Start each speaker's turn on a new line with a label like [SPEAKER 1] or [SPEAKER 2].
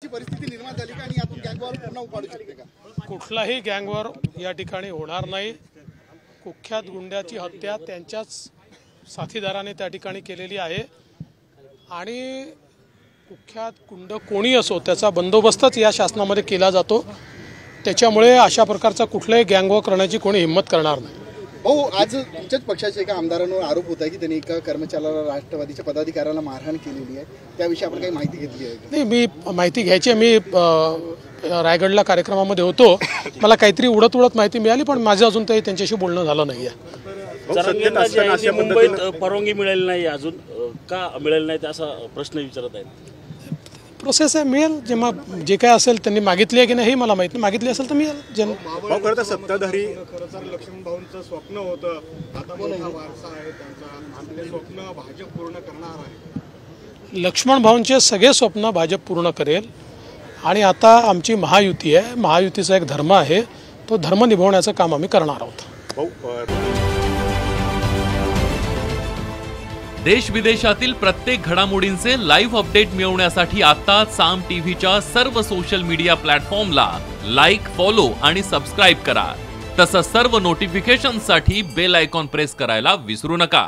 [SPEAKER 1] परिस्थिती निर्माण झाली का आणि यातून गँगवॉर पुन्हा उपाडू शकते का?
[SPEAKER 2] कुठलाही गँगवॉर या ठिकाणी होणार नाही। कुख्यात गुंड्याची हत्या त्यांच्याच साथीदाराने त्या ठिकाणी केलेली आहे आणि कुख्यात गुंड कोणी असो त्याचा बंदोबस्तच या शासनामध्ये केला जातो। त्याच्यामुळे अशा प्रकारचा कुठलाही गँगवॉर करण्याची कोणी हिम्मत करणार नाही।
[SPEAKER 1] भाऊ, आज तुमच्याच पक्षाच्या एका आमदारांवर आरोप होता की त्यांनी एका कर्मचाऱ्याला राष्ट्रवादीच्या पदाधिकाऱ्याला मारहाण केलेली आहे, त्याविषयी आपण काही माहिती घेतली आहे का?
[SPEAKER 2] नाही, मी माहिती घ्यायची मी रायगडला कार्यक्रमामध्ये होतो, मला काहीतरी उडत माहिती मिळाली, पण माझं अजून काही त्यांच्याशी बोलणं झालं नाहीये।
[SPEAKER 3] मुंबईत परवानगी मिळाली नाही अजून, का मिळाली नाही असा प्रश्न विचारत आहेत।
[SPEAKER 2] प्रोसेस आहे, मिळेल जेव्हा जे काय असेल त्यांनी मागितली आहे की नाही हे मला माहिती नाही, मागितली असेल तर मिळेल।
[SPEAKER 4] भाऊ, खरं तर सत्ताधारी लक्ष्मण भाऊंचं स्वप्न होतं, आता मोठा वारसा आहे त्यांचा, आपले स्वप्न भाजप पूर्ण करणार आहे।
[SPEAKER 2] लक्ष्मण भाऊंचे सगळे स्वप्न भाजप पूर्ण करेल आणि आता आमची महायुती आहे, महायुतीचा एक धर्म आहे, तो धर्म निभावण्याचं काम आम्ही करणार आहोत।
[SPEAKER 5] देश विदेशातील प्रत्येक घडामोडींचे लाईव्ह अपडेट मिळवण्यासाठी आता साम टीव्हीच्या सर्व सोशल मीडिया प्लॅटफॉर्मला लाईक, फॉलो आणि सबस्क्राईब करा। तसंच सर्व नोटिफिकेशनसाठी बेल आयकॉन प्रेस करायला विसरू नका।